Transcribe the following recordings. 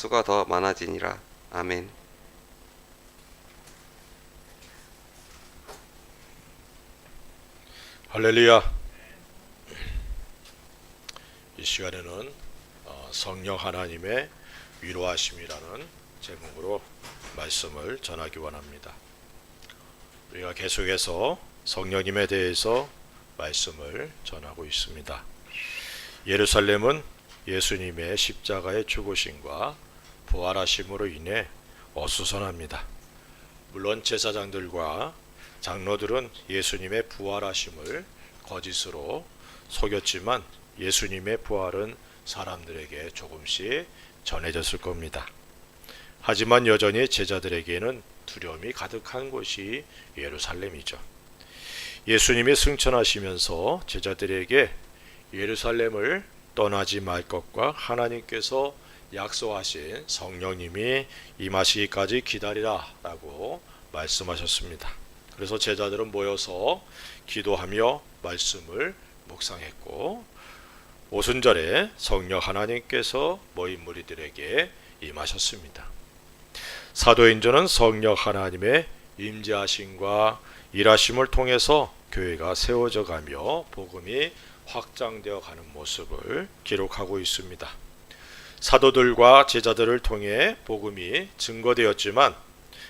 수가 더 많아지니라. 아멘. 할렐루야. 이 시간에는 성령 하나님의 위로하심이라는 제목으로 말씀을 전하기 원합니다. 우리가 계속해서 성령님에 대해서 말씀을 전하고 있습니다. 예루살렘은 예수님의 십자가의 죽으심과 부활하심으로 인해 어수선합니다. 물론 제사장들과 장로들은 예수님의 부활하심을 거짓으로 속였지만 예수님의 부활은 사람들에게 조금씩 전해졌을 겁니다. 하지만 여전히 제자들에게는 두려움이 가득한 곳이 예루살렘이죠. 예수님이 승천하시면서 제자들에게 예루살렘을 떠나지 말 것과 하나님께서 약속하신 성령님이 임하시기까지 기다리라 라고 말씀하셨습니다. 그래서 제자들은 모여서 기도하며 말씀을 묵상했고, 오순절에 성령 하나님께서 모인 무리들에게 임하셨습니다. 사도행전은 성령 하나님의 임재하심과 일하심을 통해서 교회가 세워져 가며 복음이 확장되어 가는 모습을 기록하고 있습니다. 사도들과 제자들을 통해 복음이 증거되었지만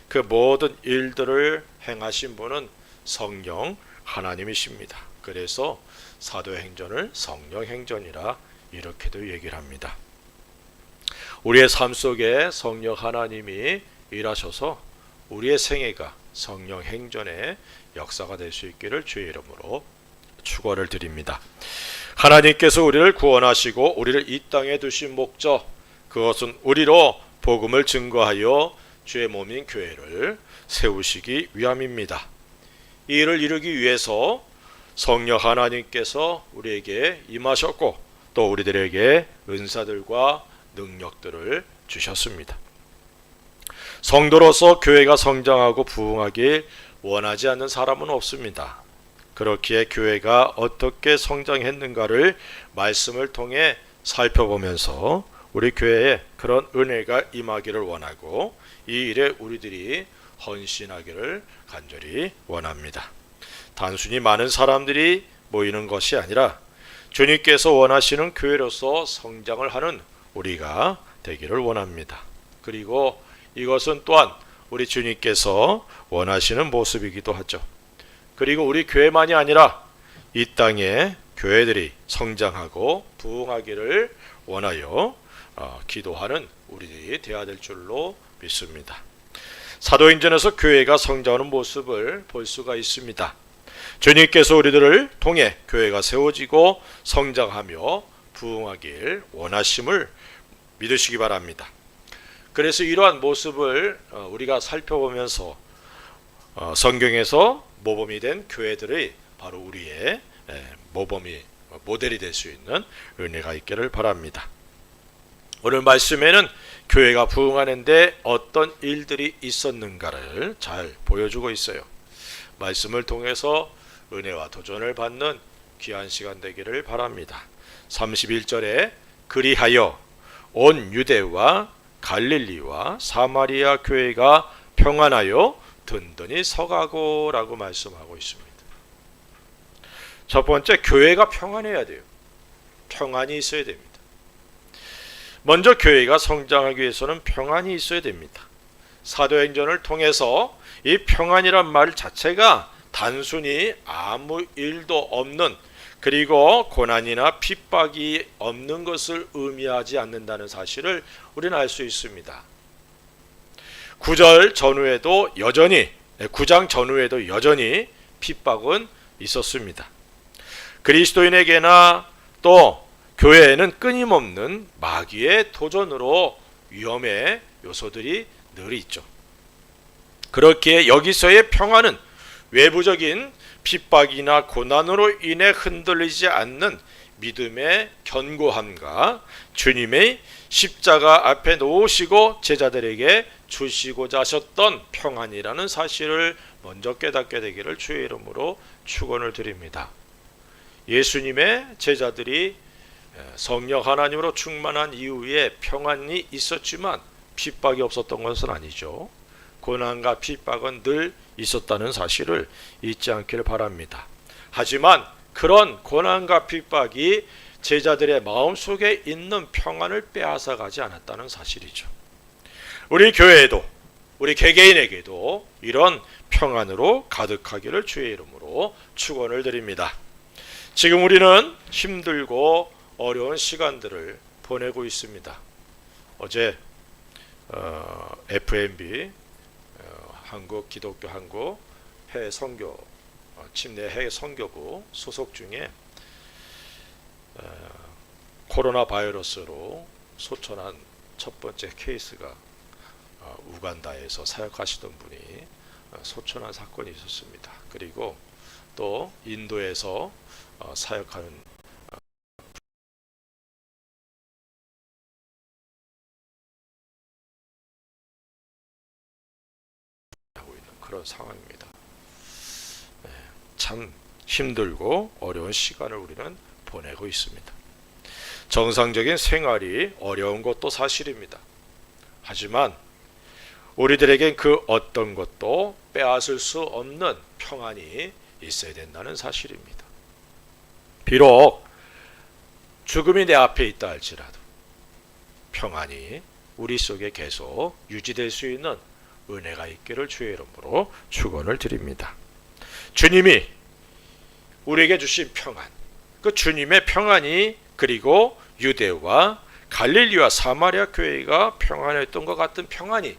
그 모든 일들을 행하신 분은 성령 하나님이십니다. 그래서 사도행전을 성령행전이라 이렇게도 얘기를 합니다. 우리의 삶 속에 성령 하나님이 일하셔서 우리의 생애가 성령행전의 역사가 될 수 있기를 주의 이름으로 축원을 드립니다. 하나님께서 우리를 구원하시고 우리를 이 땅에 두신 목적, 그것은 우리로 복음을 증거하여 주의 몸인 교회를 세우시기 위함입니다. 이 일을 이루기 위해서 성령 하나님께서 우리에게 임하셨고 또 우리들에게 은사들과 능력들을 주셨습니다. 성도로서 교회가 성장하고 부흥하길 원하지 않는 사람은 없습니다. 그렇기에 교회가 어떻게 성장했는가를 말씀을 통해 살펴보면서 우리 교회에 그런 은혜가 임하기를 원하고 이 일에 우리들이 헌신하기를 간절히 원합니다. 단순히 많은 사람들이 모이는 것이 아니라 주님께서 원하시는 교회로서 성장을 하는 우리가 되기를 원합니다. 그리고 이것은 또한 우리 주님께서 원하시는 모습이기도 하죠. 그리고 우리 교회만이 아니라 이 땅에 교회들이 성장하고 부흥하기를 원하여 기도하는 우리들이 되어야 될 줄로 믿습니다. 사도행전에서 교회가 성장하는 모습을 볼 수가 있습니다. 주님께서 우리들을 통해 교회가 세워지고 성장하며 부흥하길 원하심을 믿으시기 바랍니다. 그래서 이러한 모습을 우리가 살펴보면서 성경에서 모범이 된 교회들의 바로 우리의 모델이 될 수 있는 은혜가 있기를 바랍니다. 오늘 말씀에는 교회가 부흥하는데 어떤 일들이 있었는가를 잘 보여주고 있어요. 말씀을 통해서 은혜와 도전을 받는 귀한 시간 되기를 바랍니다. 31절에 그리하여 온 유대와 갈릴리와 사마리아 교회가 평안하여 든든히 서가고 라고 말씀하고 있습니다. 첫 번째, 교회가 평안해야 돼요. 평안이 있어야 됩니다. 먼저 교회가 성장하기 위해서는 평안이 있어야 됩니다. 사도행전을 통해서 이 평안이란 말 자체가 단순히 아무 일도 없는, 그리고 고난이나 핍박이 없는 것을 의미하지 않는다는 사실을 우리는 알 수 있습니다. 9장 전후에도 여전히 핍박은 있었습니다. 그리스도인에게나 또 교회에는 끊임없는 마귀의 도전으로 위험의 요소들이 늘 있죠. 그렇기에 여기서의 평안은 외부적인 핍박이나 고난으로 인해 흔들리지 않는 믿음의 견고함과 주님의 십자가 앞에 놓으시고 제자들에게 주시고자 하셨던 평안이라는 사실을 먼저 깨닫게 되기를 주의 이름으로 축원을 드립니다. 예수님의 제자들이 성령 하나님으로 충만한 이후에 평안이 있었지만 핍박이 없었던 것은 아니죠. 고난과 핍박은 늘 있었다는 사실을 잊지 않기를 바랍니다. 하지만 그런 고난과 핍박이 제자들의 마음속에 있는 평안을 빼앗아 가지 않았다는 사실이죠. 우리 교회에도, 우리 개개인에게도 이런 평안으로 가득하기를 주의 이름으로 축원을 드립니다. 지금 우리는 힘들고 어려운 시간들을 보내고 있습니다. 어제 FMB 한국 기독교 한국 해외 선교 침례 해외 선교부 소속 중에 코로나 바이러스로 소천한 첫 번째 케이스가 우간다에서 사역하시던 분이 소천한 사건이 있었습니다. 그리고 또 인도에서 사역하는 하고 있는 그런 상황입니다. 참 힘들고 어려운 시간을 우리는 보내고 있습니다. 정상적인 생활이 어려운 것도 사실입니다. 하지만 우리들에겐 그 어떤 것도 빼앗을 수 없는 평안이 있어야 된다는 사실입니다. 비록 죽음이 내 앞에 있다 할지라도 평안이 우리 속에 계속 유지될 수 있는 은혜가 있기를 주의 이름으로 축원을 드립니다. 주님이 우리에게 주신 평안, 그 주님의 평안이 그리고 유대와 갈릴리와 사마리아 교회가 평안했던 것 같은 평안이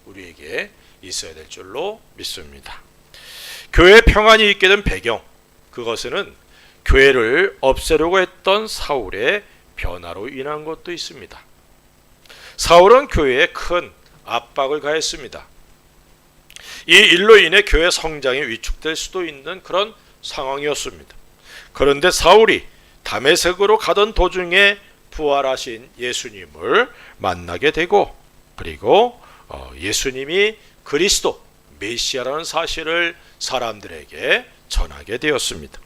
우리에게 있어야 될 줄로 믿습니다. 교회의 평안이 있게 된 배경, 그것은 교회를 없애려고 했던 사울의 변화로 인한 것도 있습니다. 사울은 교회에 큰 압박을 가했습니다. 이 일로 인해 교회 성장이 위축될 수도 있는 그런 상황이었습니다. 그런데 사울이 다메섹으로 가던 도중에 부활하신 예수님을 만나게 되고, 그리고 예수님이 그리스도 메시아라는 사실을 사람들에게 전하게 되었습니다.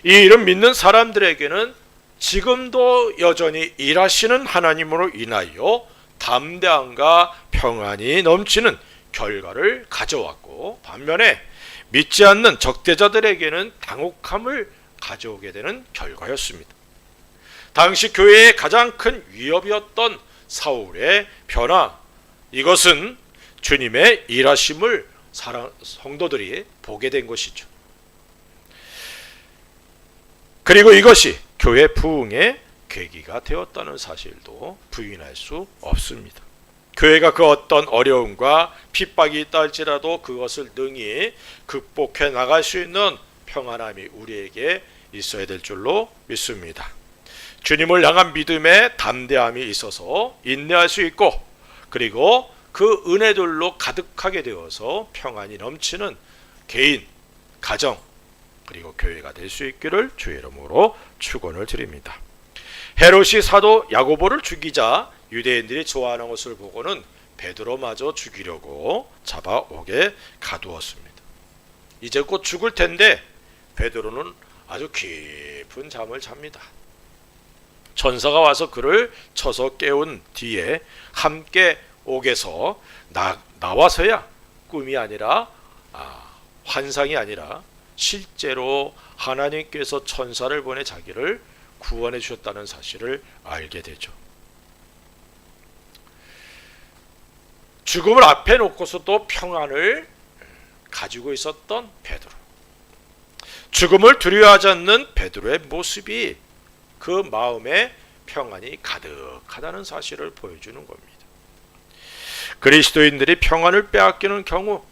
이 일을 믿는 사람들에게는 지금도 여전히 일하시는 하나님으로 인하여 담대함과 평안이 넘치는 결과를 가져왔고, 반면에 믿지 않는 적대자들에게는 당혹함을 가져오게 되는 결과였습니다. 당시 교회의 가장 큰 위협이었던 사울의 변화, 이것은 주님의 일하심을 성도들이 보게 된 것이죠. 그리고 이것이 교회 부흥의 계기가 되었다는 사실도 부인할 수 없습니다. 교회가 그 어떤 어려움과 핍박이 있다 할지라도 그것을 능히 극복해 나갈 수 있는 평안함이 우리에게 있어야 될 줄로 믿습니다. 주님을 향한 믿음에 담대함이 있어서 인내할 수 있고, 그리고 그 은혜들로 가득하게 되어서 평안이 넘치는 개인, 가정, 그리고 교회가 될 수 있기를 주의 이름으로 축원을 드립니다. 헤롯이 사도 야고보를 죽이자 유대인들이 좋아하는 것을 보고는 베드로마저 죽이려고 잡아오게 가두었습니다. 이제 곧 죽을 텐데 베드로는 아주 깊은 잠을 잡니다. 천사가 와서 그를 쳐서 깨운 뒤에 함께 옥에서 나와서야 꿈이 아니라 환상이 아니라 실제로 하나님께서 천사를 보내 자기를 구원해 주셨다는 사실을 알게 되죠. 죽음을 앞에 놓고서도 평안을 가지고 있었던 베드로. 죽음을 두려워하지 않는 베드로의 모습이 그 마음에 평안이 가득하다는 사실을 보여주는 겁니다. 그리스도인들이 평안을 빼앗기는 경우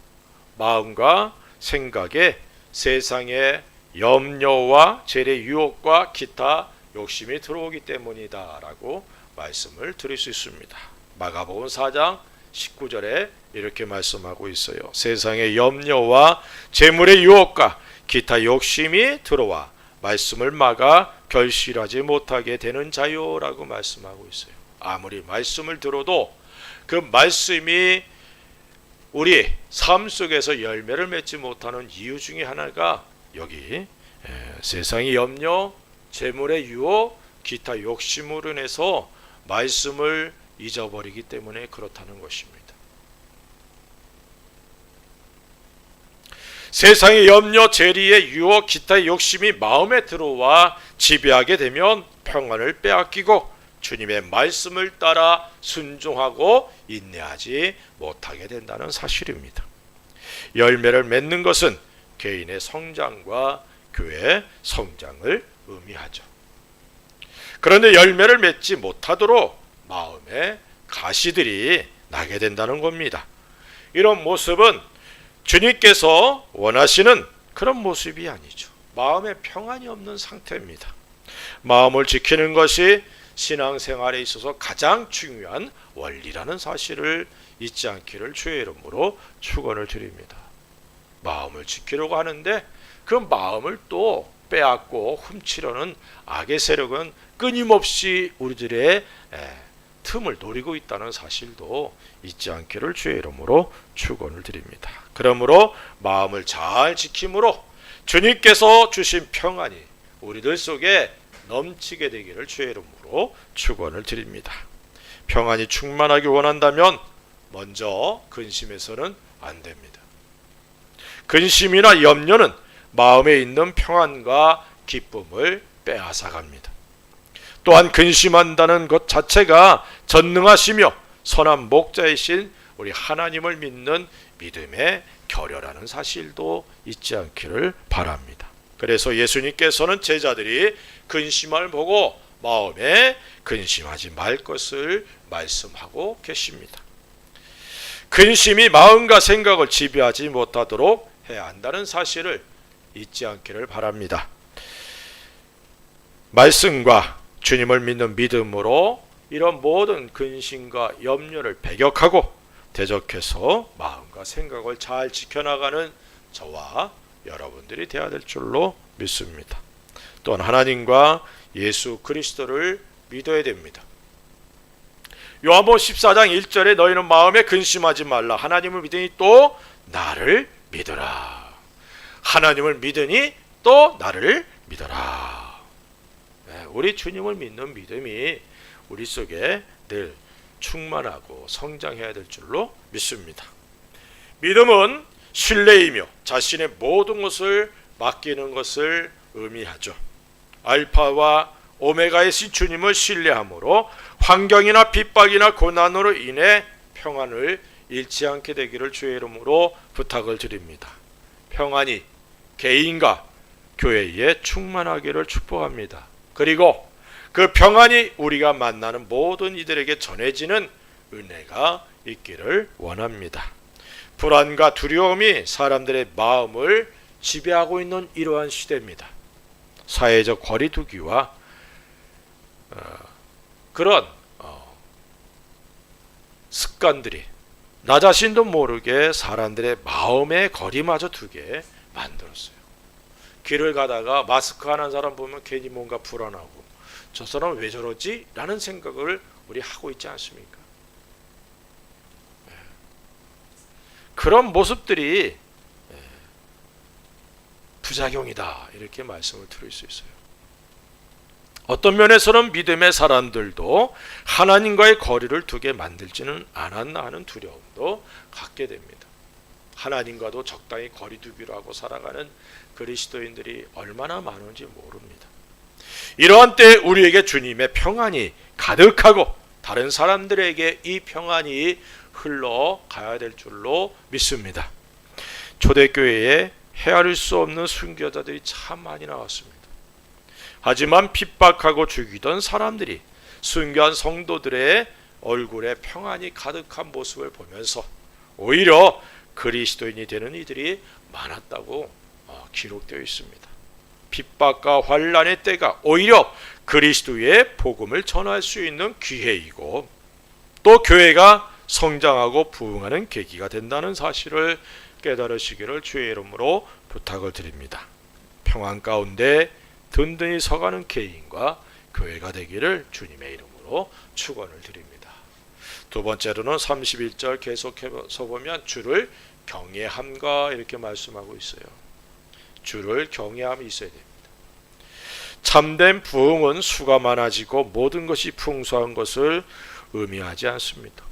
마음과 생각에 세상의 염려와 재래 유혹과 기타 욕심이 들어오기 때문이다 라고 말씀을 드릴 수 있습니다. 마가복음 4장 19절에 이렇게 말씀하고 있어요. 세상의 염려와 재물의 유혹과 기타 욕심이 들어와 말씀을 막아 결실하지 못하게 되는 자요라고 말씀하고 있어요. 아무리 말씀을 들어도 그 말씀이 우리 삶 속에서 열매를 맺지 못하는 이유 중에 하나가 여기 세상의 염려, 재물의 유혹, 기타 욕심으로 인해서 말씀을 잊어버리기 때문에 그렇다는 것입니다. 세상의 염려, 재리의 유혹, 기타의 욕심이 마음에 들어와 지배하게 되면 평안을 빼앗기고 주님의 말씀을 따라 순종하고 인내하지 못하게 된다는 사실입니다. 열매를 맺는 것은 개인의 성장과 교회의 성장을 의미하죠. 그런데 열매를 맺지 못하도록 마음에 가시들이 나게 된다는 겁니다. 이런 모습은 주님께서 원하시는 그런 모습이 아니죠. 마음에 평안이 없는 상태입니다. 마음을 지키는 것이 신앙생활에 있어서 가장 중요한 원리라는 사실을 잊지 않기를 주의 이름으로 축원을 드립니다. 마음을 지키려고 하는데 그 마음을 또 빼앗고 훔치려는 악의 세력은 끊임없이 우리들의 틈을 노리고 있다는 사실도 잊지 않기를 주의 이름으로 축원을 드립니다. 그러므로 마음을 잘 지킴으로 주님께서 주신 평안이 우리들 속에 넘치게 되기를 주의 이름으로 축원을 드립니다. 평안이 충만하게 원한다면 먼저 근심해서는 안 됩니다. 근심이나 염려는 마음에 있는 평안과 기쁨을 빼앗아갑니다. 또한 근심한다는 것 자체가 전능하시며 선한 목자이신 우리 하나님을 믿는 믿음의 결여라는 사실도 잊지 않기를 바랍니다. 그래서 예수님께서는 제자들이 근심을 보고 마음에 근심하지 말 것을 말씀하고 계십니다. 근심이 마음과 생각을 지배하지 못하도록 해야 한다는 사실을 잊지 않기를 바랍니다. 말씀과 주님을 믿는 믿음으로 이런 모든 근심과 염려를 배격하고 대적해서 마음과 생각을 잘 지켜나가는 저와 여러분들이 되어야 될 줄로 믿습니다. 또한 하나님과 예수 그리스도를 믿어야 됩니다. 요한복음 14장 1절에 너희는 마음에 근심하지 말라. 하나님을 믿으니 또 나를 믿어라. 하나님을 믿으니 또 나를 믿어라. 우리 주님을 믿는 믿음이 우리 속에 늘 충만하고 성장해야 될 줄로 믿습니다. 믿음은 신뢰이며 자신의 모든 것을 맡기는 것을 의미하죠. 알파와 오메가이신 주님을 신뢰함으로 환경이나 핍박이나 고난으로 인해 평안을 잃지 않게 되기를 주의 이름으로 부탁을 드립니다. 평안이 개인과 교회에 충만하기를 축복합니다. 그리고 그 평안이 우리가 만나는 모든 이들에게 전해지는 은혜가 있기를 원합니다. 불안과 두려움이 사람들의 마음을 지배하고 있는 이러한 시대입니다. 사회적 거리두기와 그런 습관들이 나 자신도 모르게 사람들의 마음의 거리마저 두게 만들었어요. 길을 가다가 마스크 안 한 사람 보면 괜히 뭔가 불안하고 저 사람 왜 저러지? 라는 생각을 우리 하고 있지 않습니까? 그런 모습들이 부작용이다 이렇게 말씀을 드릴 수 있어요. 어떤 면에서는 믿음의 사람들도 하나님과의 거리를 두게 만들지는 않았나 하는 두려움도 갖게 됩니다. 하나님과도 적당히 거리두기로 하고 살아가는 그리스도인들이 얼마나 많은지 모릅니다. 이러한 때에 우리에게 주님의 평안이 가득하고 다른 사람들에게 이 평안이 흘러가야 될 줄로 믿습니다. 초대교회에 헤아릴 수 없는 순교자들이 참 많이 나왔습니다. 하지만 핍박하고 죽이던 사람들이 순교한 성도들의 얼굴에 평안이 가득한 모습을 보면서 오히려 그리스도인이 되는 이들이 많았다고 기록되어 있습니다. 핍박과 환난의 때가 오히려 그리스도의 복음을 전할 수 있는 기회이고 또 교회가 성장하고 부흥하는 계기가 된다는 사실을 깨달으시기를 주의 이름으로 부탁을 드립니다. 평안 가운데 든든히 서가는 개인과 교회가 되기를 주님의 이름으로 축원을 드립니다. 두 번째로는 31절 계속해서 보면 주를 경외함과 이렇게 말씀하고 있어요. 주를 경외함이 있어야 됩니다. 참된 부흥은 수가 많아지고 모든 것이 풍성한 것을 의미하지 않습니다.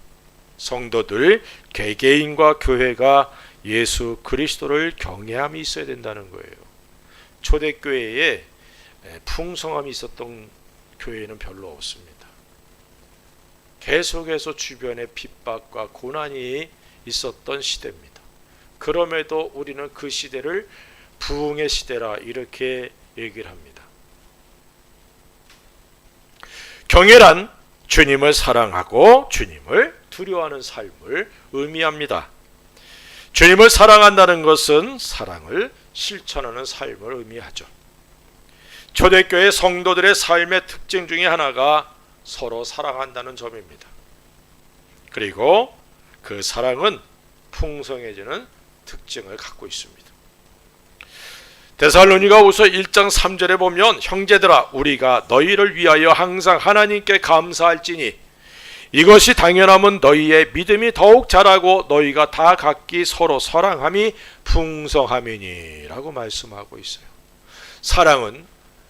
성도들 개개인과 교회가 예수 그리스도를 경외함이 있어야 된다는 거예요. 초대교회에 풍성함이 있었던 교회는 별로 없습니다. 계속해서 주변에 핍박과 고난이 있었던 시대입니다. 그럼에도 우리는 그 시대를 부흥의 시대라 이렇게 얘기를 합니다. 경외란 주님을 사랑하고 주님을 두려워하는 삶을 의미합니다. 주님을 사랑한다는 것은 사랑을 실천하는 삶을 의미하죠. 초대교회 성도들의 삶의 특징 중에 하나가 서로 사랑한다는 점입니다. 그리고 그 사랑은 풍성해지는 특징을 갖고 있습니다. 데살로니가후서 1장 3절에 보면 형제들아 우리가 너희를 위하여 항상 하나님께 감사할지니 이것이 당연함은 너희의 믿음이 더욱 자라고 너희가 다 각기 서로 사랑함이 풍성함이니 라고 말씀하고 있어요. 사랑은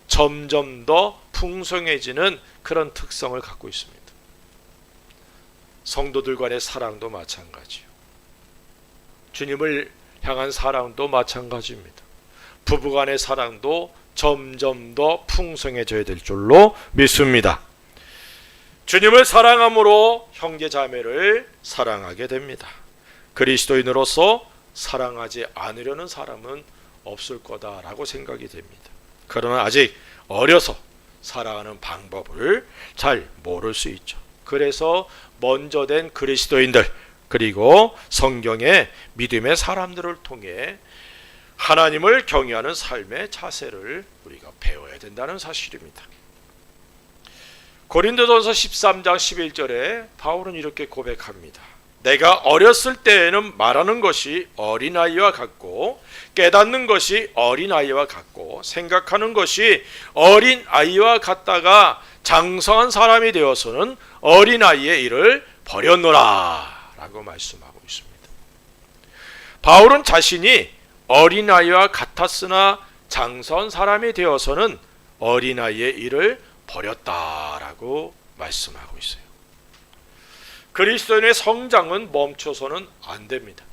점점 더 풍성해지는 그런 특성을 갖고 있습니다. 성도들 간의 사랑도 마찬가지요. 주님을 향한 사랑도 마찬가지입니다. 부부간의 사랑도 점점 더 풍성해져야 될 줄로 믿습니다. 주님을 사랑함으로 형제자매를 사랑하게 됩니다. 그리스도인으로서 사랑하지 않으려는 사람은 없을 거다라고 생각이 됩니다. 그러나 아직 어려서 사랑하는 방법을 잘 모를 수 있죠. 그래서 먼저 된 그리스도인들 그리고 성경의 믿음의 사람들을 통해 하나님을 경외하는 삶의 자세를 우리가 배워야 된다는 사실입니다. 고린도전서 13장 11절에 바울은 이렇게 고백합니다. 내가 어렸을 때에는 말하는 것이 어린아이와 같고 깨닫는 것이 어린아이와 같고 생각하는 것이 어린아이와 같다가 장성한 사람이 되어서는 어린아이의 일을 버렸노라 라고 말씀하고 있습니다. 바울은 자신이 어린아이와 같았으나 장성한 사람이 되어서는 어린아이의 일을 버렸다라고 말씀하고 있어요. 그리스도인의 성장은 멈춰서는 안 됩니다.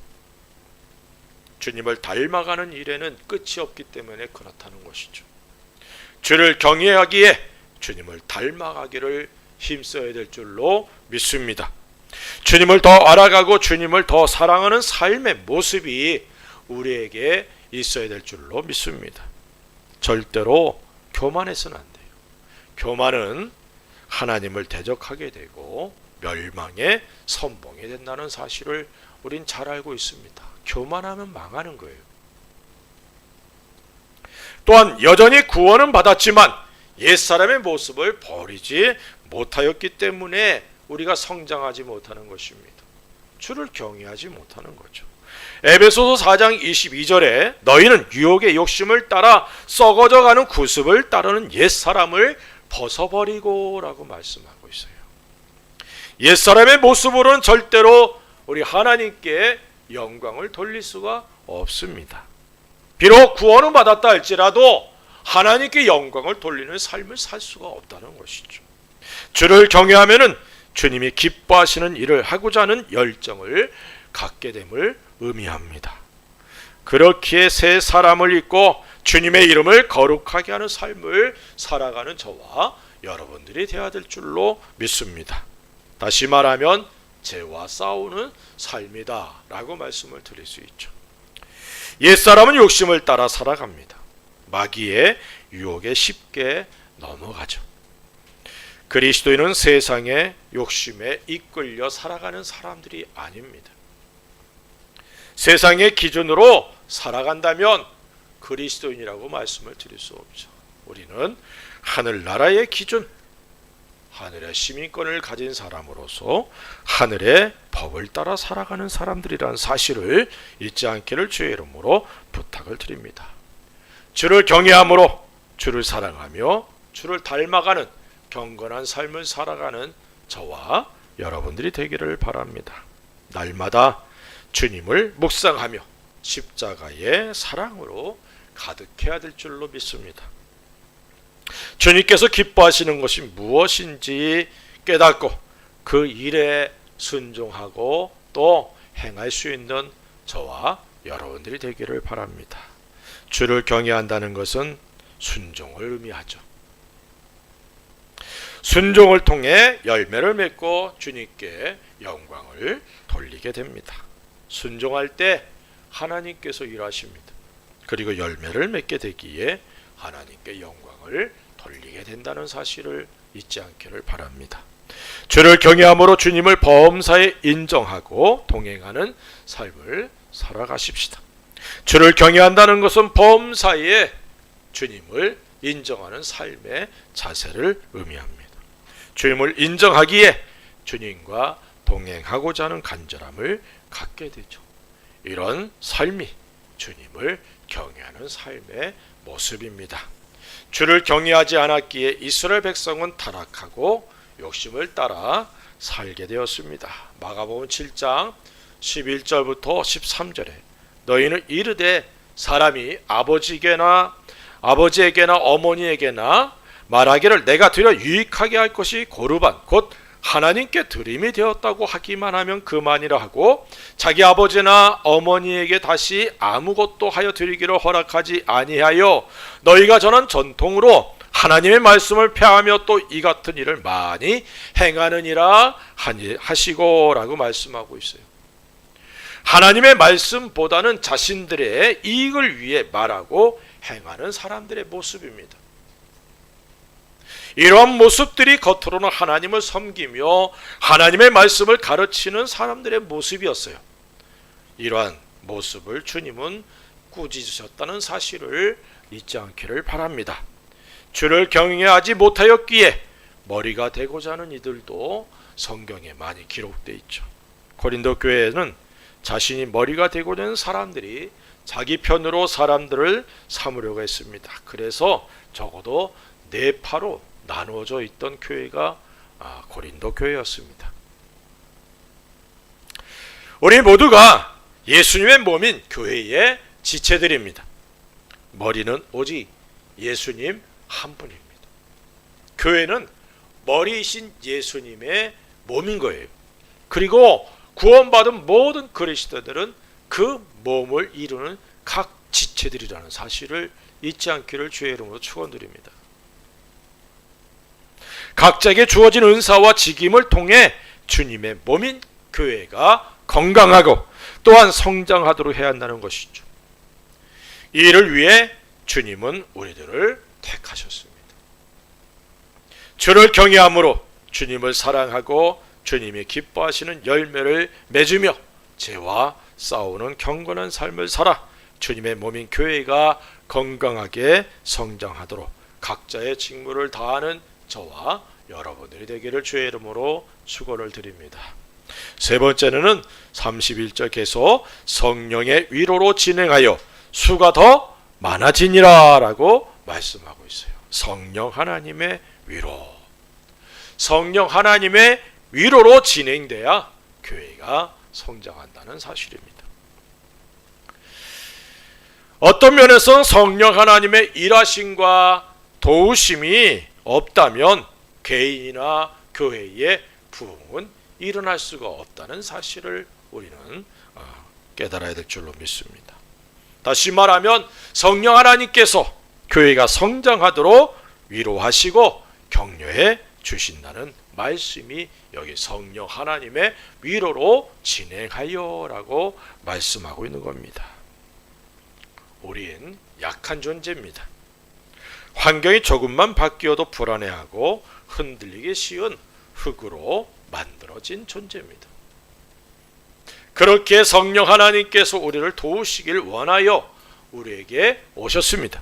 주님을 닮아가는 일에는 끝이 없기 때문에 그렇다는 것이죠. 주를 경외하기에 주님을 닮아가기를 힘써야 될 줄로 믿습니다. 주님을 더 알아가고 주님을 더 사랑하는 삶의 모습이 우리에게 있어야 될 줄로 믿습니다. 절대로 교만해서는 안 돼요. 교만은 하나님을 대적하게 되고 멸망의 선봉이 된다는 사실을 우린 잘 알고 있습니다. 교만하면 망하는 거예요. 또한 여전히 구원은 받았지만 옛사람의 모습을 버리지 못하였기 때문에 우리가 성장하지 못하는 것입니다. 주를 경외하지 못하는 거죠. 에베소서 4장 22절에 너희는 유혹의 욕심을 따라 썩어져가는 구습을 따르는 옛사람을 벗어버리고 라고 말씀하고 있어요. 옛사람의 모습으로는 절대로 우리 하나님께 영광을 돌릴 수가 없습니다. 비록 구원은 받았다 할지라도 하나님께 영광을 돌리는 삶을 살 수가 없다는 것이죠. 주를 경외하면은 주님이 기뻐하시는 일을 하고자 하는 열정을 갖게 됨을 의미합니다. 그렇기에 새 사람을 입고 주님의 이름을 거룩하게 하는 삶을 살아가는 저와 여러분들이 되어야 될 줄로 믿습니다. 다시 말하면 죄와 싸우는 삶이다 라고 말씀을 드릴 수 있죠. 옛사람은 욕심을 따라 살아갑니다. 마귀의 유혹에 쉽게 넘어가죠. 그리스도인은 세상의 욕심에 이끌려 살아가는 사람들이 아닙니다. 세상의 기준으로 살아간다면 그리스도인이라고 말씀을 드릴 수 없죠. 우리는 하늘나라의 기준, 하늘의 시민권을 가진 사람으로서 하늘의 법을 따라 살아가는 사람들이라는 사실을 잊지 않기를 주의 이름으로 부탁을 드립니다. 주를 경외함으로 주를 사랑하며 주를 닮아가는 경건한 삶을 살아가는 저와 여러분들이 되기를 바랍니다. 날마다 주님을 묵상하며 십자가의 사랑으로 가득해야 될 줄로 믿습니다. 주님께서 기뻐하시는 것이 무엇인지 깨닫고 그 일에 순종하고 또 행할 수 있는 저와 여러분들이 되기를 바랍니다. 주를 경외한다는 것은 순종을 의미하죠. 순종을 통해 열매를 맺고 주님께 영광을 돌리게 됩니다. 순종할 때 하나님께서 일하십니다. 그리고 열매를 맺게 되기에 하나님께 영광을 돌리게 된다는 사실을 잊지 않기를 바랍니다. 주를 경외함으로 주님을 범사에 인정하고 동행하는 삶을 살아가십시다. 주를 경외한다는 것은 범사에 주님을 인정하는 삶의 자세를 의미합니다. 주님을 인정하기에 주님과 동행하고자 하는 간절함을 갖게 되죠. 이런 삶이 주님을 경외하는 삶의 모습입니다. 주를 경외하지 않았기에 이스라엘 백성은 타락하고 욕심을 따라 살게 되었습니다. 마가복음 7장 11절부터 13절에 너희는 이르되 사람이 아버지에게나 어머니에게나 말하기를 내가 드려 유익하게 할 것이 고르반 곧 하나님께 드림이 되었다고 하기만 하면 그만이라 하고 자기 아버지나 어머니에게 다시 아무것도 하여 드리기를 허락하지 아니하여 너희가 전한 전통으로 하나님의 말씀을 폐하며 또 이 같은 일을 많이 행하느니라 하시고라고 말씀하고 있어요. 하나님의 말씀보다는 자신들의 이익을 위해 말하고 행하는 사람들의 모습입니다. 이러한 모습들이 겉으로는 하나님을 섬기며 하나님의 말씀을 가르치는 사람들의 모습이었어요. 이러한 모습을 주님은 꾸짖으셨다는 사실을 잊지 않기를 바랍니다. 주를 경외하지 못하였기에 머리가 되고자 하는 이들도 성경에 많이 기록되어 있죠. 고린도 교회에는 자신이 머리가 되고자 하는 사람들이 자기 편으로 사람들을 삼으려고 했습니다. 그래서 적어도 4파로 나누어져 있던 교회가 고린도 교회였습니다. 우리 모두가 예수님의 몸인 교회의 지체들입니다. 머리는 오직 예수님 한 분입니다. 교회는 머리이신 예수님의 몸인 거예요. 그리고 구원받은 모든 그리스도들은 그 몸을 이루는 각 지체들이라는 사실을 잊지 않기를 주의 이름으로 축원드립니다. 각자에게 주어진 은사와 직임을 통해 주님의 몸인 교회가 건강하고 또한 성장하도록 해야 한다는 것이죠. 이 일을 위해 주님은 우리들을 택하셨습니다. 주를 경외함으로 주님을 사랑하고 주님이 기뻐하시는 열매를 맺으며 죄와 싸우는 경건한 삶을 살아 주님의 몸인 교회가 건강하게 성장하도록 각자의 직무를 다하는 저와 여러분들이 되기를 주의 이름으로 축원을 드립니다. 세 번째는 31절 계속 성령의 위로로 진행하여 수가 더 많아지니라 라고 말씀하고 있어요. 성령 하나님의 위로, 성령 하나님의 위로로 진행돼야 교회가 성장한다는 사실입니다. 어떤 면에서 성령 하나님의 일하심과 도우심이 없다면 개인이나 교회의 부흥은 일어날 수가 없다는 사실을 우리는 깨달아야 될 줄로 믿습니다. 다시 말하면 성령 하나님께서 교회가 성장하도록 위로하시고 격려해 주신다는 말씀이 여기 성령 하나님의 위로로 진행하여 라고 말씀하고 있는 겁니다. 우린 약한 존재입니다. 환경이 조금만 바뀌어도 불안해하고 흔들리기 쉬운 흙으로 만들어진 존재입니다. 그렇게 성령 하나님께서 우리를 도우시길 원하여 우리에게 오셨습니다.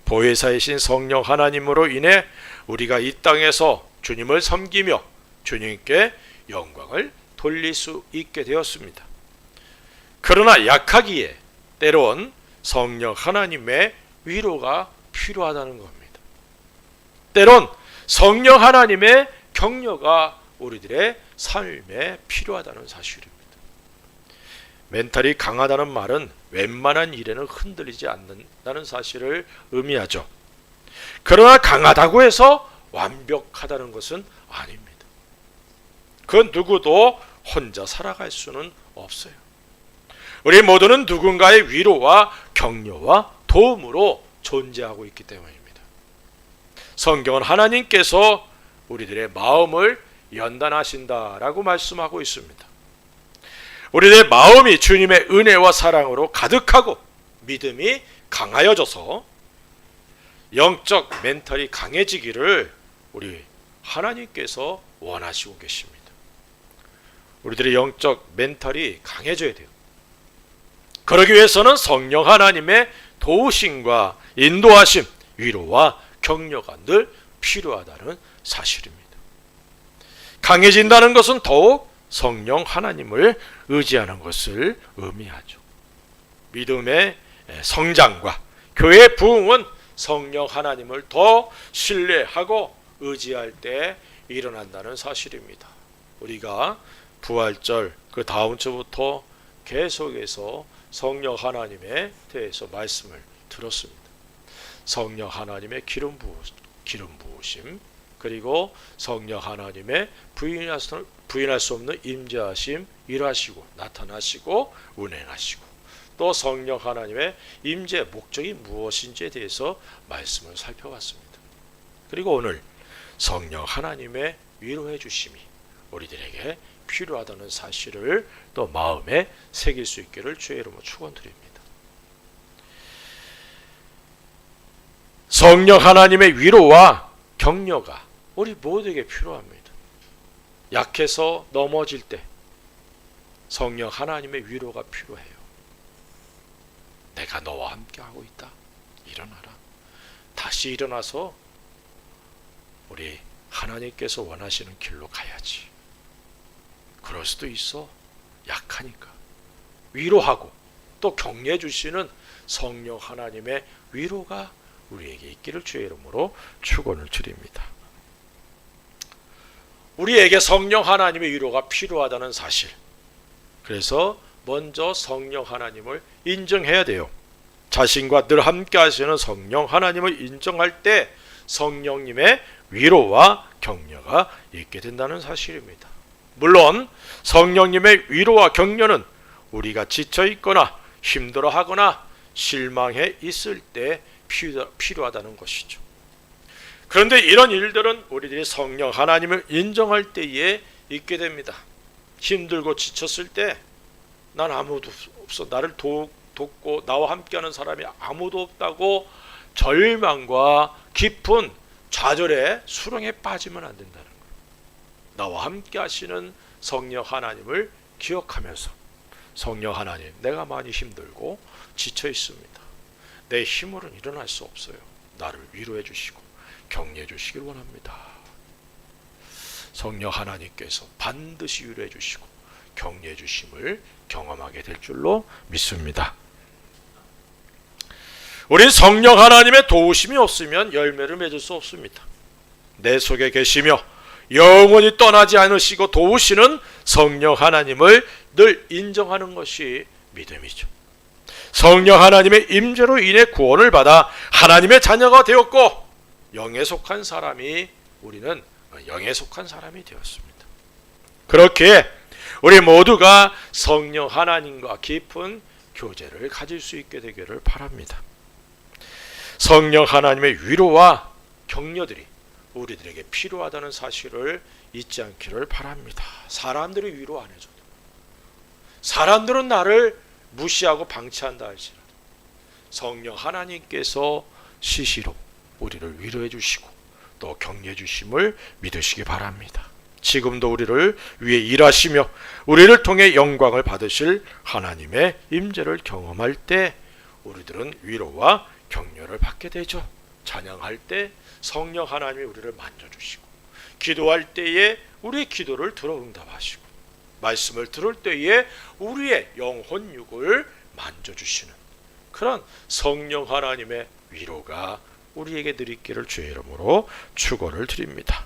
보혜사이신 성령 하나님으로 인해 우리가 이 땅에서 주님을 섬기며 주님께 영광을 돌릴 수 있게 되었습니다. 그러나 약하기에 때론 성령 하나님의 위로가 필요하다는 겁니다. 때론 성령 하나님의 격려가 우리들의 삶에 필요하다는 사실입니다. 멘탈이 강하다는 말은 웬만한 일에는 흔들리지 않는다는 사실을 의미하죠. 그러나 강하다고 해서 완벽하다는 것은 아닙니다. 그 누구도 혼자 살아갈 수는 없어요. 우리 모두는 누군가의 위로와 격려와 도움으로 존재하고 있기 때문입니다. 성경은 하나님께서 우리들의 마음을 연단하신다라고 말씀하고 있습니다. 우리들의 마음이 주님의 은혜와 사랑으로 가득하고 믿음이 강하여져서 영적 멘탈이 강해지기를 우리 하나님께서 원하시고 계십니다. 우리들의 영적 멘탈이 강해져야 돼요. 그러기 위해서는 성령 하나님의 도우심과 인도하심, 위로와 격려가 늘 필요하다는 사실입니다. 강해진다는 것은 더욱 성령 하나님을 의지하는 것을 의미하죠. 믿음의 성장과 교회의 부흥은 성령 하나님을 더 신뢰하고 의지할 때 일어난다는 사실입니다. 우리가 부활절 그 다음 주부터 계속해서 성령 하나님에 대해서 말씀을 들었습니다. 성령 하나님의 기름 부으심, 그리고 성령 하나님의 부인할 수 없는 임재하심, 일하시고 나타나시고 운행하시고, 또 성령 하나님의 임재 목적이 무엇인지에 대해서 말씀을 살펴봤습니다. 그리고 오늘 성령 하나님의 위로해 주심이 우리들에게 필요하다는 사실을 또 마음에 새길 수 있기를 주의 이름으로 축원드립니다. 성령 하나님의 위로와 격려가 우리 모두에게 필요합니다. 약해서 넘어질 때 성령 하나님의 위로가 필요해요. 내가 너와 함께하고 있다. 일어나라. 다시 일어나서 우리 하나님께서 원하시는 길로 가야지. 그럴 수도 있어. 약하니까. 위로하고 또 격려해 주시는 성령 하나님의 위로가 우리에게 있기를 주의 이름으로 축원을 드립니다. 우리에게 성령 하나님의 위로가 필요하다는 사실. 그래서 먼저 성령 하나님을 인정해야 돼요. 자신과 늘 함께 하시는 성령 하나님을 인정할 때 성령님의 위로와 격려가 있게 된다는 사실입니다. 물론 성령님의 위로와 격려는 우리가 지쳐 있거나 힘들어하거나 실망해 있을 때 필요하다는 것이죠. 그런데 이런 일들은 우리들이 성령 하나님을 인정할 때에 있게 됩니다. 힘들고 지쳤을 때 난 아무도 없어, 나를 돕고 나와 함께하는 사람이 아무도 없다고 절망과 깊은 좌절의 수렁에 빠지면 안 된다는 거예요. 나와 함께 하시는 성령 하나님을 기억하면서, 성령 하나님, 내가 많이 힘들고 지쳐 있습니다. 내 힘으로는 일어날 수 없어요. 나를 위로해 주시고 격려해 주시길 원합니다. 성령 하나님께서 반드시 위로해 주시고 격려해 주심을 경험하게 될 줄로 믿습니다. 우린 성령 하나님의 도우심이 없으면 열매를 맺을 수 없습니다. 내 속에 계시며 영원히 떠나지 않으시고 도우시는 성령 하나님을 늘 인정하는 것이 믿음이죠. 성령 하나님의 임재로 인해 구원을 받아 하나님의 자녀가 되었고 영에 속한 사람이, 우리는 영에 속한 사람이 되었습니다. 그렇게 우리 모두가 성령 하나님과 깊은 교제를 가질 수 있게 되기를 바랍니다. 성령 하나님의 위로와 격려들이 우리들에게 필요하다는 사실을 잊지 않기를 바랍니다. 사람들이 위로 안 해줘도, 사람들은 나를 무시하고 방치한다 할지라도 성령 하나님께서 시시로 우리를 위로해 주시고 또 격려해 주심을 믿으시기 바랍니다. 지금도 우리를 위해 일하시며 우리를 통해 영광을 받으실 하나님의 임재를 경험할 때 우리들은 위로와 격려를 받게 되죠. 찬양할 때 성령 하나님이 우리를 만져주시고, 기도할 때에 우리의 기도를 들어 응답하시고, 말씀을 들을 때에 우리의 영혼육을 만져주시는 그런 성령 하나님의 위로가 우리에게 늘 있기를 주의 이름으로 축원을 드립니다.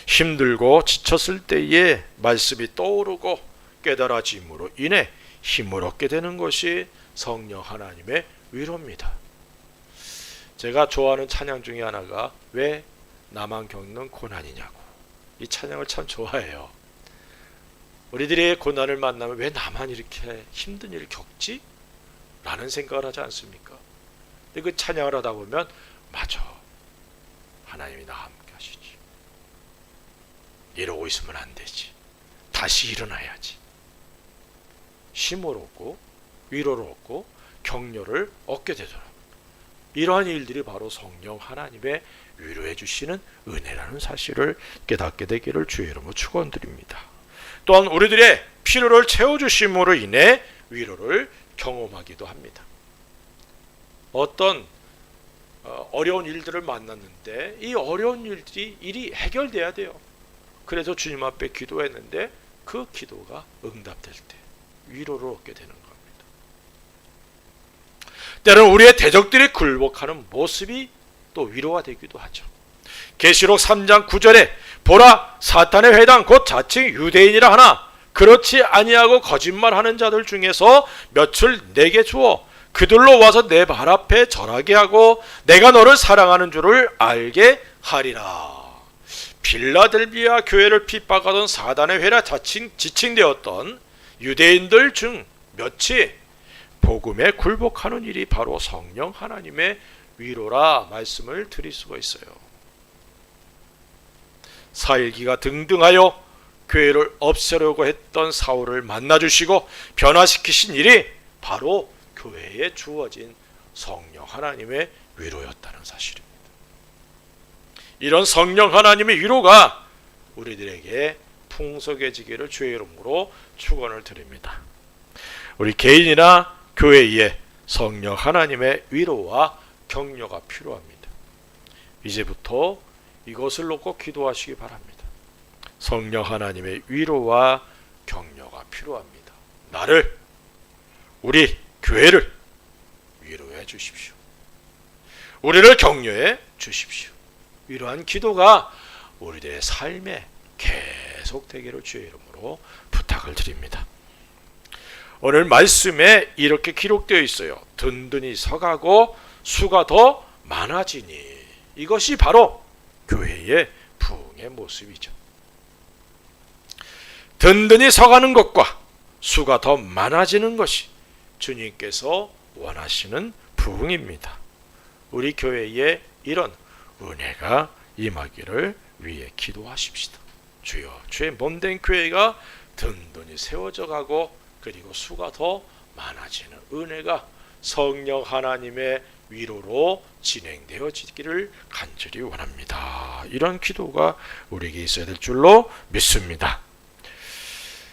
힘들고 지쳤을 때에 말씀이 떠오르고 깨달아짐으로 인해 힘을 얻게 되는 것이 성령 하나님의 위로입니다. 제가 좋아하는 찬양 중에 하나가 왜 나만 겪는 고난이냐고. 이 찬양을 참 좋아해요. 우리들이 고난을 만나면 왜 나만 이렇게 힘든 일을 겪지? 라는 생각을 하지 않습니까? 근데 그 찬양을 하다 보면 맞아, 하나님이 나와 함께 하시지. 이러고 있으면 안 되지. 다시 일어나야지. 힘을 얻고 위로를 얻고 격려를 얻게 되더라고요. 이러한 일들이 바로 성령 하나님의 위로해 주시는 은혜라는 사실을 깨닫게 되기를 주의 이름으로 축원드립니다. 또한 우리들의 필요를 채워주심으로 인해 위로를 경험하기도 합니다. 어떤 어려운 일들을 만났는데 이 어려운 일이 해결돼야 돼요. 그래서 주님 앞에 기도했는데 그 기도가 응답될 때 위로를 얻게 되는 겁니다. 때로는 우리의 대적들이 굴복하는 모습이 또 위로가 되기도 하죠. 계시록 3장 9절에 보라, 사탄의 회당 곧 자칭 유대인이라 하나 그렇지 아니하고 거짓말하는 자들 중에서 몇을 내게 주어 그들로 와서 내 발 앞에 절하게 하고 내가 너를 사랑하는 줄을 알게 하리라. 빌라델비아 교회를 핍박하던 사단의 회라 지칭되었던 유대인들 중 몇이 복음에 굴복하는 일이 바로 성령 하나님의 위로라 말씀을 드릴 수가 있어요. 사일기가 등등하여 교회를 없애려고 했던 사울을 만나주시고 변화시키신 일이 바로 교회에 주어진 성령 하나님의 위로였다는 사실입니다. 이런 성령 하나님의 위로가 우리들에게 풍성해지기를 주의 이름으로 축원을 드립니다. 우리 개인이나 교회에 성령 하나님의 위로와 격려가 필요합니다. 이제부터 이것을 놓고 기도하시기 바랍니다. 성령 하나님의 위로와 격려가 필요합니다. 나를, 우리 교회를 위로해 주십시오. 우리를 격려해 주십시오. 이러한 기도가 우리들의 삶에 계속되기를 주의 이름으로 부탁을 드립니다. 오늘 말씀에 이렇게 기록되어 있어요. 든든히 서가고 수가 더 많아지니. 이것이 바로 교회의 부흥의 모습이죠. 든든히 서가는 것과 수가 더 많아지는 것이 주님께서 원하시는 부흥입니다. 우리 교회에 이런 은혜가 임하기를 위해 기도하십시다. 주여, 주의 몸된 교회가 든든히 세워져 가고 그리고 수가 더 많아지는 은혜가 성령 하나님의 위로로 진행되어지기를 간절히 원합니다. 이런 기도가 우리에게 있어야 될 줄로 믿습니다.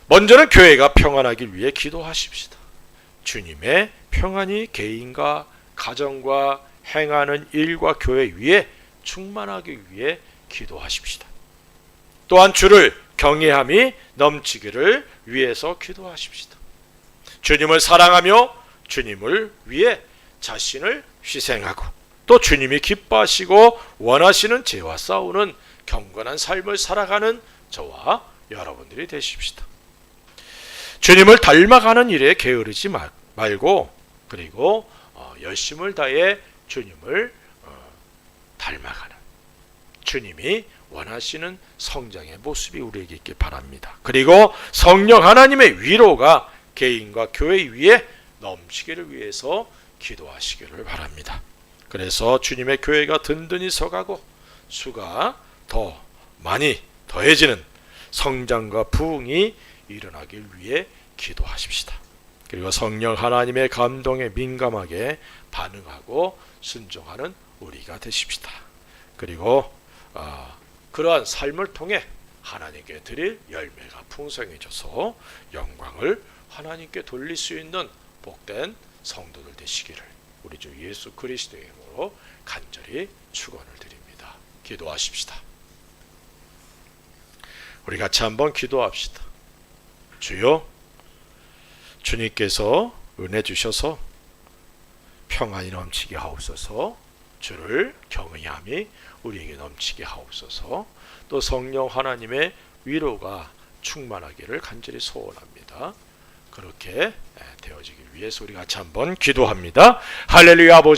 먼저는 교회가 평안하길 위해 기도하십시다. 주님의 평안이 개인과 가정과 행하는 일과 교회 위에 충만하기 위해 기도하십시다. 또한 주를 경외함이 넘치기를 위해서 기도하십시다. 주님을 사랑하며 주님을 위해 자신을 희생하고 또 주님이 기뻐하시고 원하시는 죄와 싸우는 경건한 삶을 살아가는 저와 여러분들이 되십시다. 주님을 닮아가는 일에 게으르지 말고 그리고 열심을 다해 주님을 닮아가는 주님이 원하시는 성장의 모습이 우리에게 있길 바랍니다. 그리고 성령 하나님의 위로가 개인과 교회 위에 넘치기를 위해서 기도하시기를 바랍니다. 그래서 주님의 교회가 든든히 서가고 수가 더 많이 더해지는 성장과 부흥이 일어나길 위해 기도하십시다. 그리고 성령 하나님의 감동에 민감하게 반응하고 순종하는 우리가 되십시다. 그리고 그러한 삶을 통해 하나님께 드릴 열매가 풍성해져서 영광을 하나님께 돌릴 수 있는 복된 성도들 되시기를 우리 주 예수 그리스도의 이름으로 간절히 축원을 드립니다. 기도하십시다. 우리 같이 한번 기도합시다. 주여, 주님께서 은혜 주셔서 평안이 넘치게 하옵소서. 주를 경외함이 우리에게 넘치게 하옵소서. 또 성령 하나님의 위로가 충만하기를 간절히 소원합니다. 그렇게 되어지기 위해서 우리 같이 한번 기도합니다. 할렐루야. 아버지